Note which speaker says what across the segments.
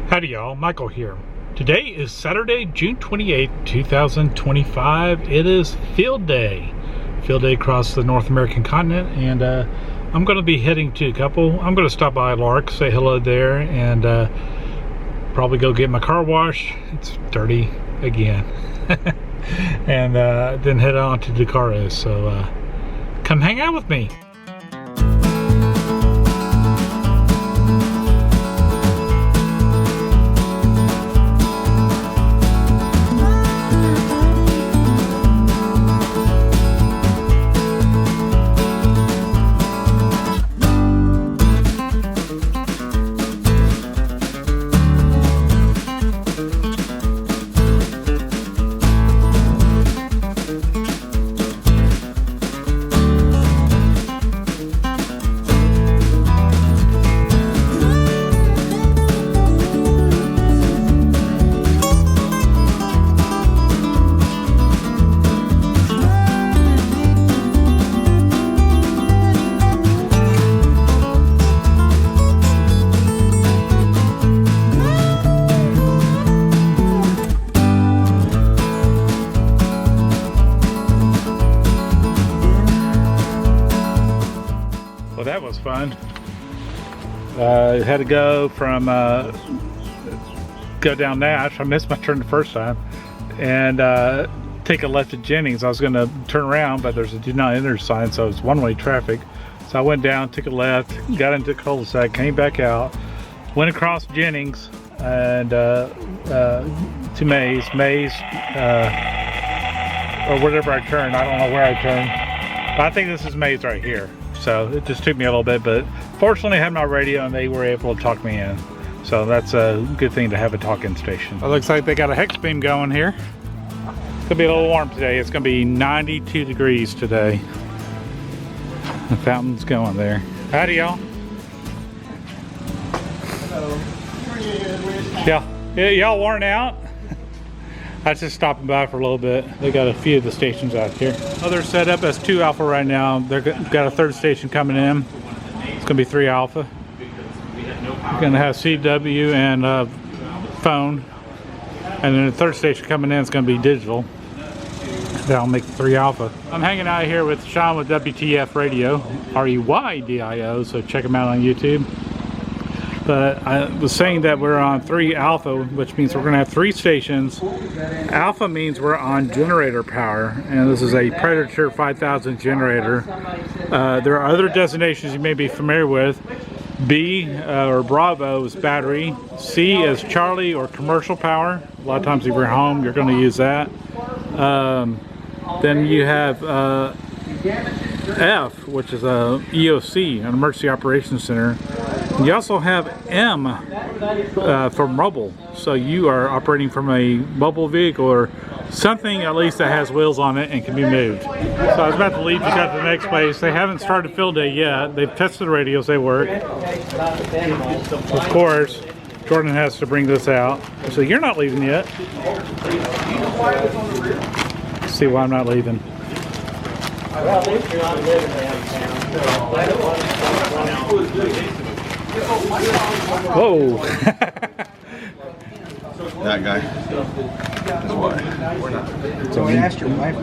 Speaker 1: Howdy y'all, Michael here. Today is Saturday, June 28th, 2025. It is field day. Field day across the North American continent, and I'm going to be heading to a couple. I'm going to stop by Lark, say hello there, and probably go get my car washed. It's dirty again. And then head on to DeCaros. So come hang out with me. Well, that was fun. Had to go from go down Nash. I missed my turn the first time, and take a left at Jennings. I was going to turn around, but there's a do not enter sign, so it's one-way traffic. So I went down, took a left, got into the cul-de-sac, came back out, went across Jennings, and to Mays, or whatever I turned. I don't know where I turned, but I think this is Mays right here. So it just took me a little bit, but fortunately I had my radio and they were able to talk me in. So that's a good thing to have a talk-in station. It looks like they got a hex beam going here. It's gonna be a little warm today. It's gonna be 92 degrees today. The fountain's going there. Howdy y'all. Hello. Yeah, y'all worn out? I was just stopping by for a little bit. They got a few of the stations out here. Oh, they're set up as 2 Alpha right now. They've got a third station coming in. It's gonna be 3 Alpha. We're gonna have CW and phone. And then the third station coming in is gonna be digital. That'll make 3 Alpha. I'm hanging out here with Sean with WTF Radio, REYDIO, so check him out on YouTube. But I was saying that we're on 3 Alpha, which means we're going to have 3 stations. Alpha means we're on generator power, and this is a Predator 5000 generator. There are other designations you may be familiar with. B, or Bravo, is battery. C is Charlie or commercial power. A lot of times if you're home, you're going to use that. Then you have F, which is a EOC, an Emergency Operations Center. You also have M for mobile, so you are operating from a mobile vehicle or something at least that has wheels on it and can be moved. So I was about to leave to go to the next place. They haven't started field day yet. They've tested the radios, they work. Of course, Jordan has to bring this out. So you're not leaving yet. Let's see why I'm not leaving. Whoa!
Speaker 2: That guy. That's why. We're not.
Speaker 3: So I asked your wife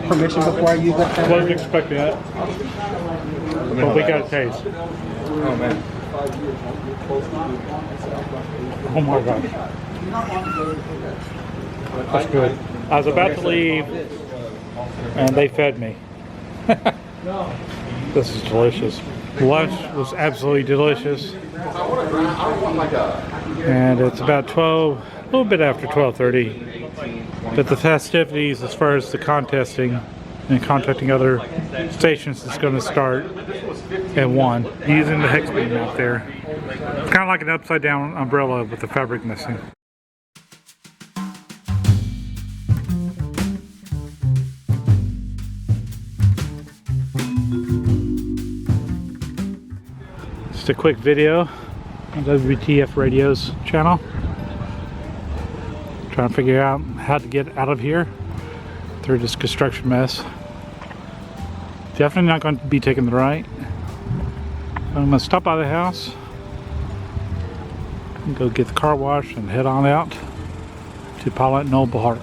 Speaker 3: permission before you got that?
Speaker 1: Wasn't expecting that. But we got a taste.
Speaker 2: Oh man.
Speaker 1: Oh my gosh. That's good. I was about to leave and they fed me. This is delicious. Lunch was absolutely delicious. And it's about 12, a little bit after 12:30. But the festivities as far as the contesting and contacting other stations is going to start at 1. Using the hex beam out there. It's kind of like an upside down umbrella with the fabric missing. Just a quick video on WTF Radio's channel. Trying to figure out how to get out of here through this construction mess. Definitely not going to be taking the right. I'm going to stop by the house go get the car wash and head on out to Pilot Knoll Park.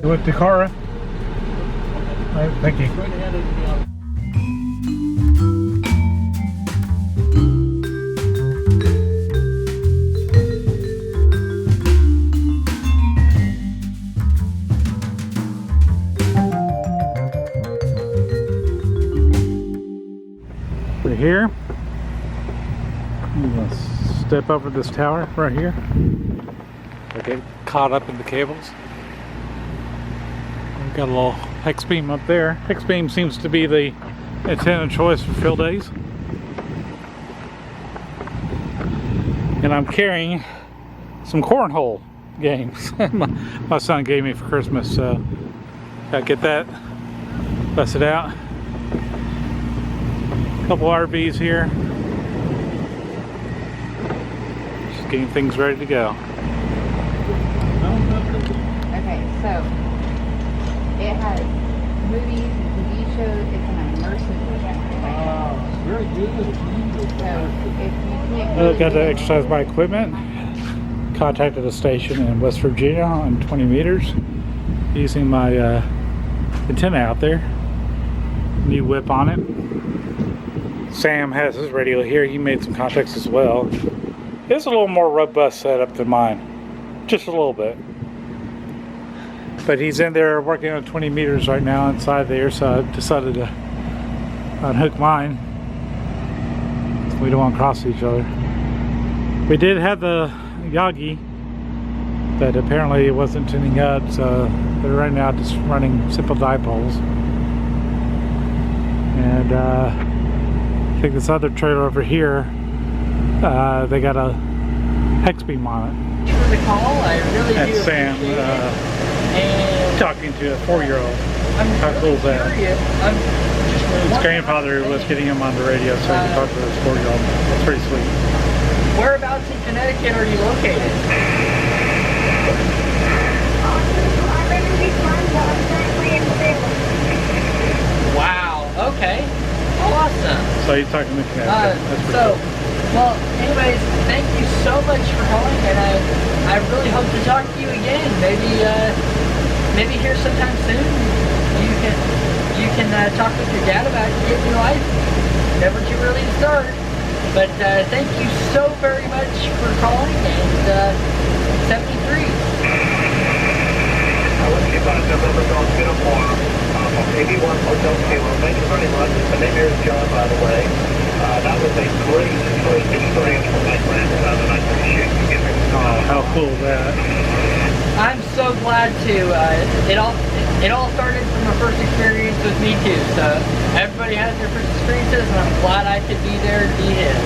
Speaker 1: With the car. All right, thank you. We're here. I'm gonna step over this tower right here. I get caught up in the cables. We've got a little hex beam up there. Hex beam seems to be the antenna choice for field days. And I'm carrying some cornhole games my son gave me for Christmas, so gotta get that busted out. A couple RVs here. Just getting things ready to go.
Speaker 4: Okay, so it has movies and TV shows. It's an immersive
Speaker 3: Very good.
Speaker 4: So if you can't
Speaker 1: I got to exercise my equipment. Contacted a station in West Virginia on 20 meters using my antenna out there. New whip on it. Sam has his radio here. He made some contacts as well. It's a little more robust setup than mine. Just a little bit. But he's in there working on 20 meters right now inside there, so I decided to unhook mine. We don't want to cross each other. We did have the Yagi, but apparently it wasn't tuning up, so they're right now just running simple dipoles. And I think this other trailer over here, they got a hex beam on it.
Speaker 5: For the call, I really
Speaker 1: That's
Speaker 5: do
Speaker 1: Sam
Speaker 5: appreciate it. And
Speaker 1: talking to a 4-year-old.
Speaker 5: I'm
Speaker 1: How cool is that?
Speaker 5: curious. I'm just
Speaker 1: His
Speaker 5: wondering
Speaker 1: grandfather was getting him on the radio so he could talk to his 4-year-old. That's pretty sweet.
Speaker 5: whereabouts in Connecticut are you located? Wow. Okay. Awesome.
Speaker 1: So he's talking to Connecticut. That's pretty
Speaker 5: So,
Speaker 1: cool.
Speaker 5: well, anyways, thank you so much for calling, and I really hope to talk to you again. Maybe here sometime soon. You can talk with your dad about getting your life. Never too early to start. But thank you so very much for calling, and 73.
Speaker 6: Whiskey 5 November Golf Uniform from 81 Hotel Kilo. Thank you very much. My name here is John, by the way. That was a great experience for my grandson, and I appreciate you giving me
Speaker 1: Oh, how cool is that?
Speaker 5: I'm so glad to. It all started from my first experience with me too. So everybody has their first experiences, and I'm glad I could be there to be his.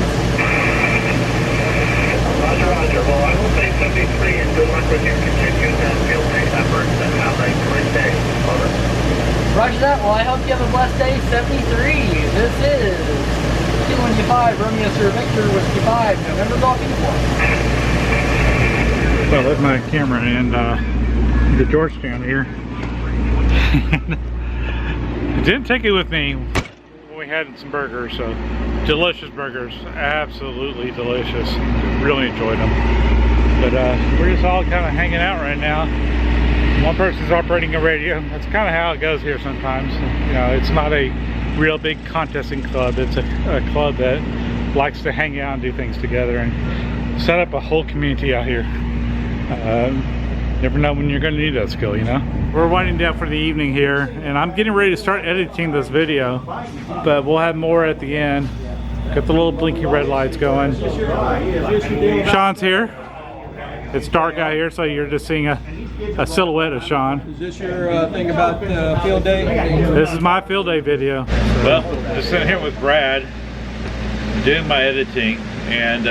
Speaker 6: Roger, Roger. Well, I will say 73 and good luck with your continued field day efforts, and have a great day. Over.
Speaker 5: Roger that. Well, I hope you have a blessed day. 73. This is 215 Romeo Sir Victor Whiskey 5 November Golf Uniform.
Speaker 1: So I left my camera in the Georgetown here. I didn't take it with me when we had some burgers, so delicious burgers, absolutely delicious. Really enjoyed them. But we're just all kind of hanging out right now. One person's operating a radio. That's kind of how it goes here sometimes. You know, it's not a real big contesting club. It's a club that likes to hang out and do things together and set up a whole community out here. Never know when you're going to need that skill, you know. We're winding down for the evening here, and I'm getting ready to start editing this video, but we'll have more at the end. Got the little blinky red lights going. Sean's here. It's dark out here, so you're just seeing a a silhouette of Sean.
Speaker 2: Is this your thing about field day?
Speaker 1: This is my field day video.
Speaker 7: Well, just sitting here with Brad, doing my editing, and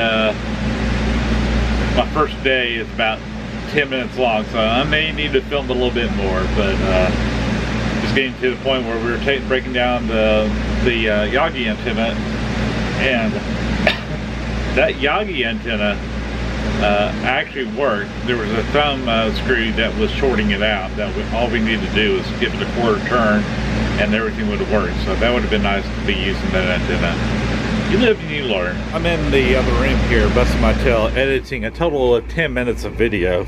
Speaker 7: my first day is about 10 minutes long, so I may need to film a little bit more, but just getting to the point where we were breaking down the Yagi antenna, and that Yagi antenna actually worked. There was a thumb screw that was shorting it out. All we needed to do was give it a quarter turn and everything would have worked. So that would have been nice to be using that antenna. You live and you learn. I'm in the other room here, busting my tail, editing a total of 10 minutes of video.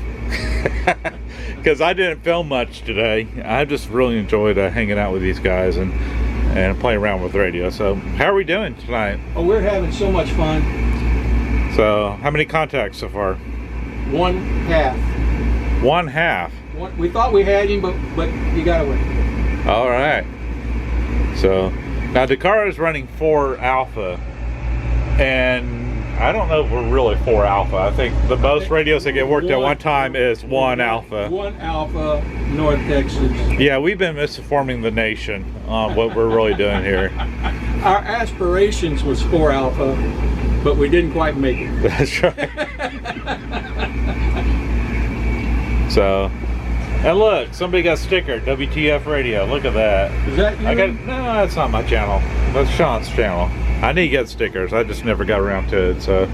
Speaker 7: Because I didn't film much today. I just really enjoyed hanging out with these guys and playing around with radio. So how are we doing tonight?
Speaker 2: Oh, we're having so much fun.
Speaker 7: So how many contacts so far?
Speaker 2: 1/2.
Speaker 7: 1/2.
Speaker 2: We thought we had him, but you got away.
Speaker 7: All right. So now Dakar is running 4 alpha, and I don't know if we're really 4 alpha. I think the most radios that get worked at one time is 1 alpha.
Speaker 2: 1 alpha, North Texas.
Speaker 7: Yeah, we've been misinforming the nation on what we're really doing here.
Speaker 2: Our aspirations was 4 alpha, but we didn't quite make it.
Speaker 7: That's right. So, and look, somebody got a sticker, WTF Radio. Look at that.
Speaker 2: Is that you?
Speaker 7: No, that's not my channel. That's Sean's channel. I need to get stickers. I just never got around to it. So,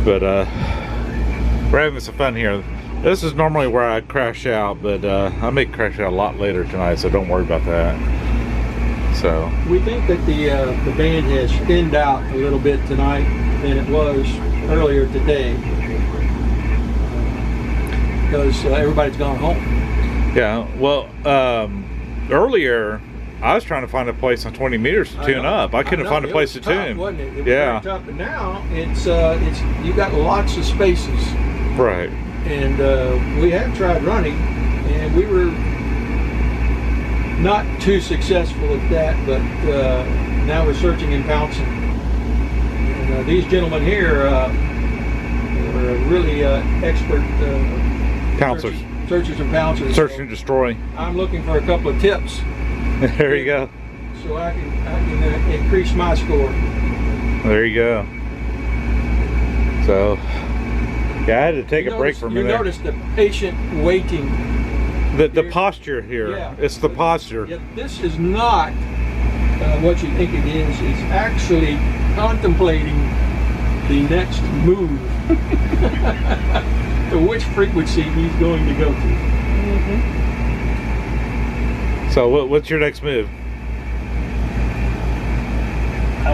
Speaker 7: but we're having some fun here. This is normally where I crash out, but I may crash out a lot later tonight, so don't worry about that. So
Speaker 2: we think that the band has thinned out a little bit tonight than it was earlier today, because everybody's gone home.
Speaker 7: Yeah, well, earlier I was trying to find a place on 20 meters to tune up. I couldn't find a place to tune.
Speaker 2: Wasn't it? It was
Speaker 7: yeah.
Speaker 2: very tough, but now it's you got lots of spaces.
Speaker 7: Right.
Speaker 2: And we have tried running, and we were not too successful at that, but now we're searching in pouncing. And these gentlemen here are really expert
Speaker 7: pouncers.
Speaker 2: Searchers and pouncers.
Speaker 7: Search and destroy.
Speaker 2: I'm looking for a couple of tips.
Speaker 7: There you go.
Speaker 2: So I can increase my score.
Speaker 7: There you go. So, yeah, I had to take a break from
Speaker 2: you
Speaker 7: there.
Speaker 2: You notice the patient waiting.
Speaker 7: The posture here.
Speaker 2: Yeah.
Speaker 7: It's the posture.
Speaker 2: Yeah, this is not what you think it is. It's actually contemplating the next move. To which frequency he's going to go to.
Speaker 4: Mm-hmm.
Speaker 7: So what's your next move?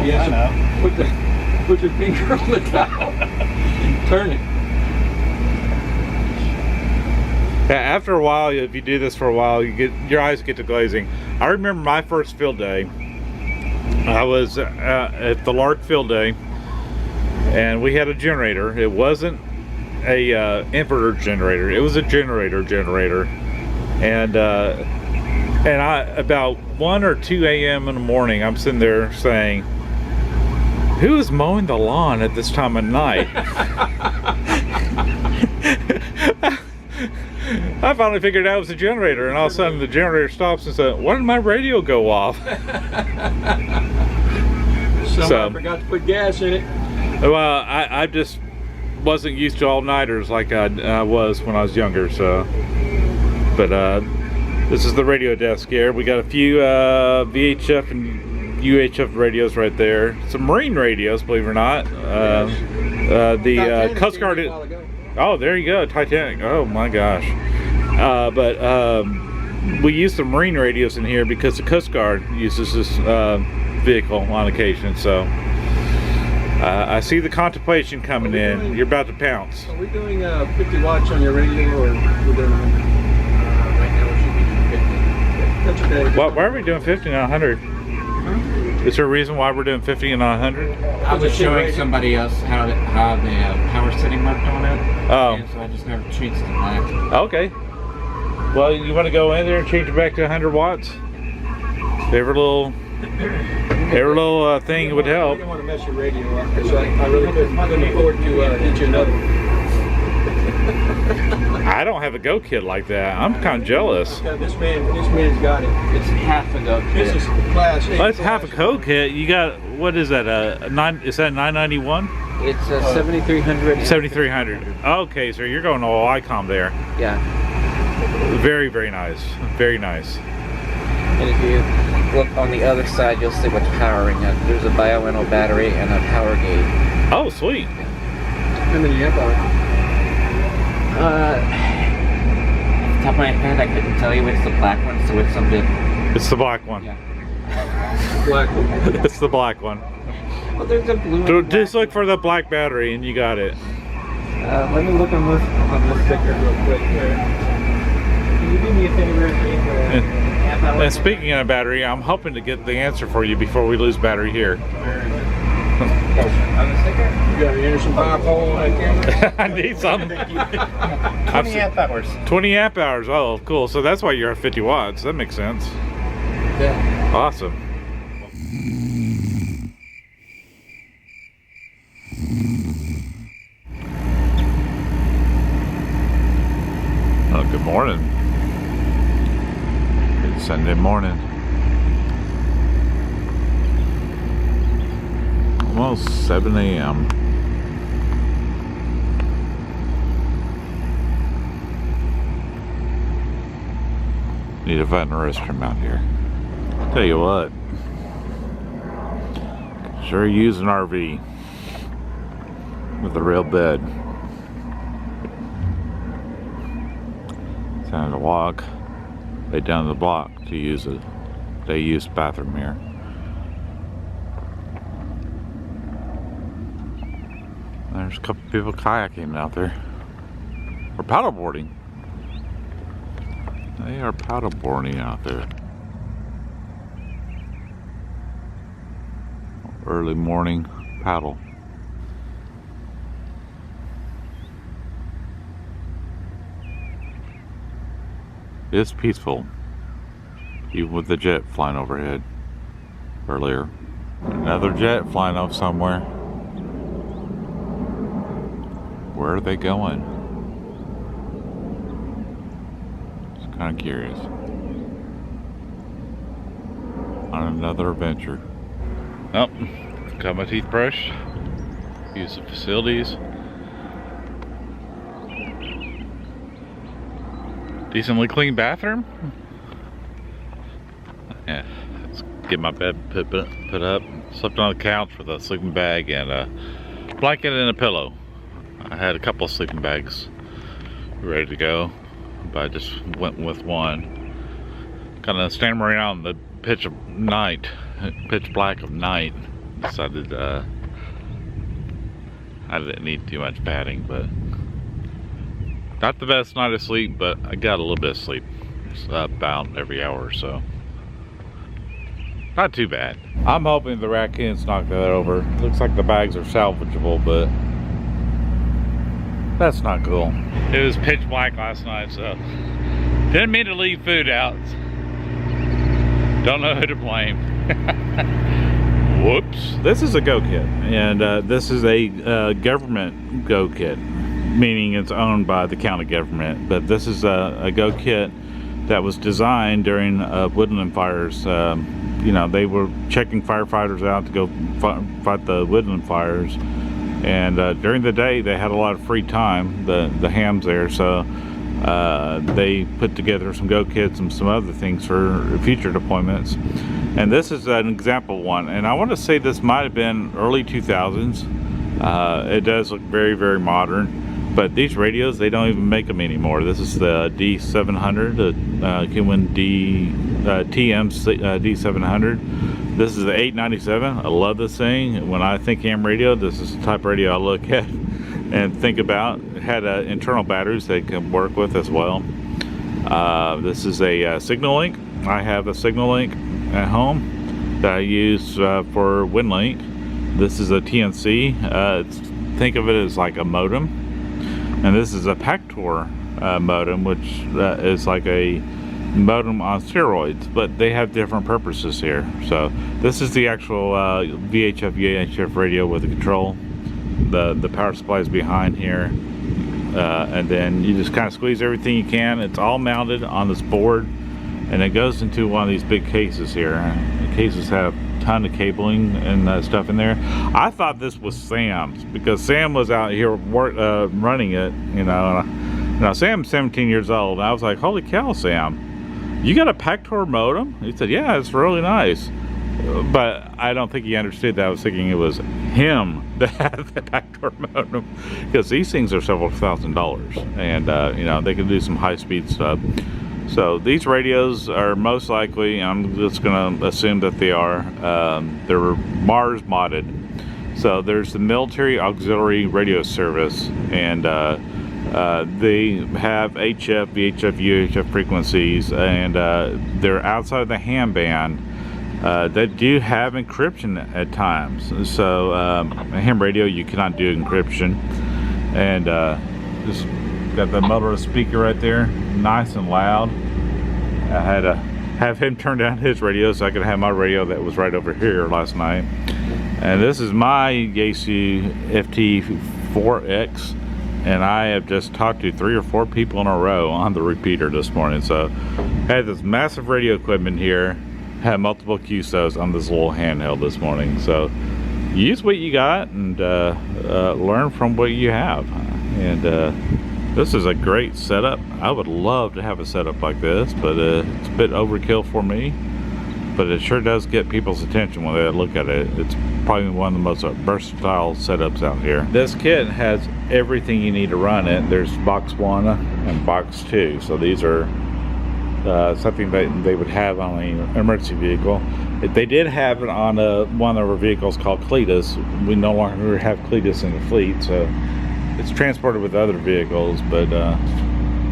Speaker 2: Yes, put your finger on the dial and turn it.
Speaker 7: After a while, if you do this for a while, your eyes get to glazing. I remember my first field day. I was at the Lark field day, and we had a generator. It wasn't a inverter generator. It was a generator, and I about 1 or 2 a.m. in the morning, I'm sitting there saying, "Who is mowing the lawn at this time of night?" I finally figured out it was a generator, and all of a sudden the generator stops and said, "Why did my radio go off?"
Speaker 2: Somebody forgot to put gas in it.
Speaker 7: Well, I just wasn't used to all-nighters like I was when I was younger, so. But this is the radio desk here. We got a few VHF and UHF radios right there. Some marine radios, believe it or not. The Coast Guard. Oh, there you go, Titanic. Oh my gosh. But we use the marine radios in here because the Coast Guard uses this vehicle on occasion. So I see the contemplation coming in. You're about to pounce.
Speaker 2: Are we doing 50 watts on your radio, or we're doing 100? Right now we should be doing 50. That's okay.
Speaker 7: Why are we doing 50 and 100? Is there a reason why we're doing 50 and 100?
Speaker 3: I was showing somebody else how the power setting worked on it.
Speaker 7: Oh.
Speaker 3: And so I just never changed it back.
Speaker 7: Okay. Well, you want to go in there and change it back to 100 watts? Every little thing would help.
Speaker 2: I didn't want to mess your radio up, because I really couldn't afford to get you another one.
Speaker 1: I don't have a Go kit like that. I'm kind of jealous.
Speaker 2: This man's got it.
Speaker 3: It's half a go
Speaker 2: This
Speaker 3: kit.
Speaker 2: is class A.
Speaker 1: Let's have a Go kit. You got, what is that? Is that 991?
Speaker 3: It's a 7300.
Speaker 1: 7300. Okay, so you're going all ICOM there.
Speaker 3: Yeah.
Speaker 1: Very, very nice. Very nice.
Speaker 3: And if you look on the other side, you'll see what's powering it. There's a bioenno battery and a power gate.
Speaker 1: Oh, sweet.
Speaker 2: How many amp hours?
Speaker 3: Off the top of my head, I couldn't tell you. It's the black one, so it's something.
Speaker 1: It's the black one.
Speaker 3: Yeah.
Speaker 2: Black one.
Speaker 1: It's the black one.
Speaker 3: Well, there's a blue.
Speaker 1: So
Speaker 3: and
Speaker 1: just
Speaker 3: black.
Speaker 1: look for the black battery and you got it.
Speaker 3: Let me look on this sticker real quick here. Can you do me a favor and leave the amp hour?
Speaker 1: And speaking of battery, I'm hoping to get the answer for you before we lose battery here.
Speaker 3: On the sticker?
Speaker 2: You got an Anderson power pole on that camera?
Speaker 1: I need some.
Speaker 3: 20 amp hours.
Speaker 1: 20 amp hours. Oh, cool. So that's why you're at 50 watts. That makes sense.
Speaker 2: Yeah.
Speaker 1: Awesome. Oh, good morning. It's Sunday morning. Almost 7 a.m. Need to find a restroom out here. Tell you what. Sure use an RV with a real bed. Time to walk right down the block to use a day-use bathroom here. There's a couple people kayaking out there. Or paddleboarding. They are paddleboarding out there. Early morning paddle. It's peaceful, even with the jet flying overhead earlier. Another jet flying off somewhere. Where are they going? Just kind of curious. On another adventure. Oh, got my teeth brushed. Use the facilities. Decently clean bathroom. Yeah, let's get my bed put up. Slept on the couch with a sleeping bag and a blanket and a pillow. I had a couple of sleeping bags ready to go, but I just went with one. Kind of standing around the pitch black of night. Decided I didn't need too much padding, but not the best night of sleep, but I got a little bit of sleep. It's about every hour or so. Not too bad. I'm hoping the raccoons knock that over. Looks like the bags are salvageable, but that's not cool. It was pitch black last night, so didn't mean to leave food out. Don't know who to blame. Whoops. This is a Go kit, and this is a government Go kit, meaning it's owned by the county government. But this is a Go kit that was designed during woodland fires. You know, they were checking firefighters out to go fight the woodland fires, and during the day they had a lot of free time, the hams there, so they put together some Go kits and some other things for future deployments. And this is an example one, and I want to say this might have been early 2000s. It does look very, very modern, but these radios, they don't even make them anymore. This is the D700, the Kinwin TM D700. This is the 897. I love this thing. When I think ham radio, this is the type of radio I look at and think about. It had internal batteries they can work with as well. This is a Signal Link. I have a Signal Link at home that I use for WinLink. This is a TNC. Think of it as like a modem. And this is a Pactor modem, which is like a modem on steroids, but they have different purposes here. So this is the actual VHF radio with the control. The power supply is behind here.
Speaker 7: and then you just kind of squeeze everything you can. It's all mounted on this board, and it goes into one of these big cases here. The cases have a ton of cabling and stuff in there. I thought this was Sam's because Sam was out here running it, you know. Now Sam's 17 years old, and I was like, holy cow, Sam, you got a Pactor modem? He said, yeah, it's really nice. But I don't think he understood that. I was thinking it was him that had the Pactor modem, because these things are several $1,000s, and you know, they can do some high-speed stuff. So these radios are most likely, I'm just going to assume that they are, they're Mars modded. So there's the Military Auxiliary Radio Service, and they have HF, VHF, UHF frequencies, and they're outside of the ham band. They do have encryption at times. So a ham radio, you cannot do encryption. And just got the motor speaker right there, nice and loud. I had to have him turn down his radio so I could have my radio that was right over here last night. And this is my Yaesu FT4X, and I have just talked to 3 or 4 people in a row on the repeater this morning. So I had this massive radio equipment here, had multiple QSOs on this little handheld this morning. So use what you got and learn from what you have. And this is a great setup. I would love to have a setup like this, but it's a bit overkill for me. But it sure does get people's attention when they look at it. It's probably one of the most versatile setups out here. This kit has everything you need to run it. There's box 1 and box 2. So these are something that they would have on an emergency vehicle. They did have it on one of our vehicles called Cletus. We no longer have Cletus in the fleet, so it's transported with other vehicles. But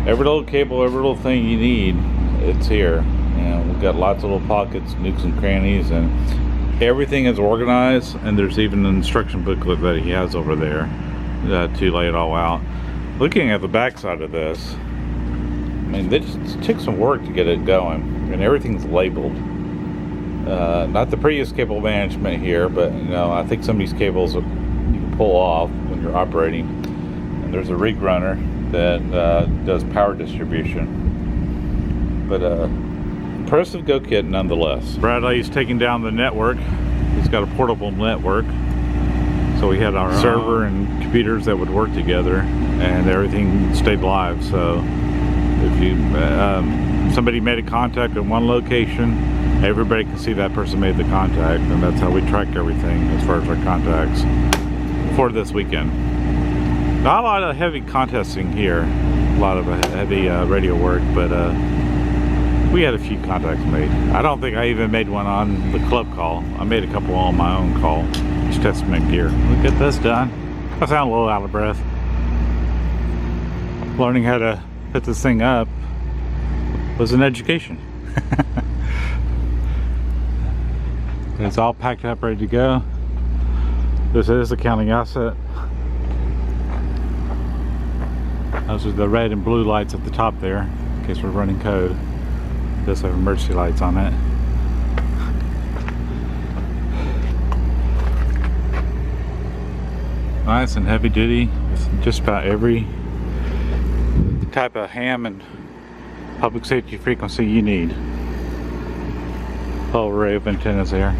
Speaker 7: every little cable, every little thing you need, it's here. And we've got lots of little pockets, nooks and crannies, and everything is organized. And there's even an instruction booklet that he has over there to lay it all out. Looking at the back side of this, I mean, it took some work to get it going, and everything's labeled. Not the prettiest cable management here, but you know, I think some of these cables you can pull off when you're operating. And there's a rig runner that does power distribution. But impressive go kit nonetheless. Bradley's taking down the network. He's got a portable network. So we had our server and computers that would work together, and everything stayed live. So if you somebody made a contact in one location, everybody can see that person made the contact, and that's how we track everything as far as our contacts for this weekend. Not a lot of heavy contesting here, a lot of heavy radio work, but we had a few contacts made. I don't think I even made one on the club call. I made a couple on my own call, just testing my gear. We'll get this done. I sound a little out of breath. Learning how to put this thing up was an education. It's all packed up, ready to go. This is the county asset. Those are the red and blue lights at the top there, in case we're running code. It does have emergency lights on it. Nice and heavy duty with just about every type of ham and public safety frequency you need. Whole array of antennas there,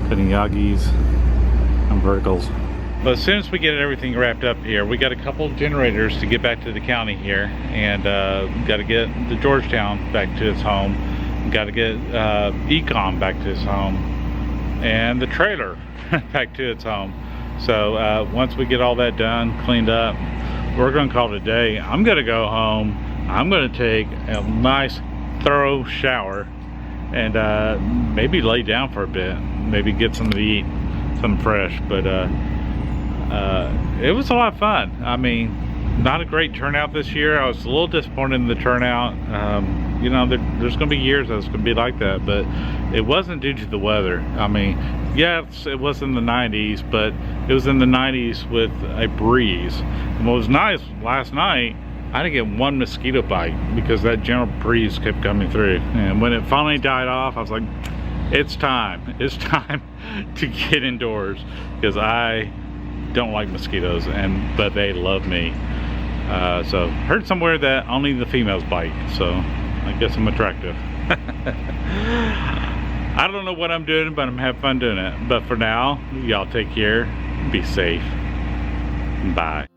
Speaker 7: putting Yagis and verticals. But as soon as we get everything wrapped up here, we got a couple generators to get back to the county here, and got to get the Georgetown back to its home. Got to get Ecom back to its home, and the trailer back to its home. So once we get all that done, cleaned up, we're going to call it a day. I'm going to go home. I'm going to take a nice, thorough shower, and maybe lay down for a bit. Maybe get something to eat, something fresh. But it was a lot of fun. I mean, not a great turnout this year. I was a little disappointed in the turnout. You know, there's going to be years that it's going to be like that, but it wasn't due to the weather. I mean, yes, it was in the 90s, but it was in the 90s with a breeze. And what was nice last night, I didn't get one mosquito bite because that gentle breeze kept coming through. And when it finally died off, I was like, it's time to get indoors, because I don't like mosquitoes, but they love me.
Speaker 1: So heard somewhere that only the females bite, so I guess I'm attractive. I don't know what I'm doing, but I'm having fun doing it. But for now, y'all take care, be safe, bye.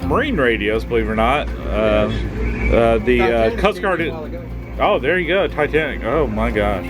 Speaker 1: Marine radios, believe it or not. The Coast Guard. Oh, there you go, Titanic. Oh my gosh.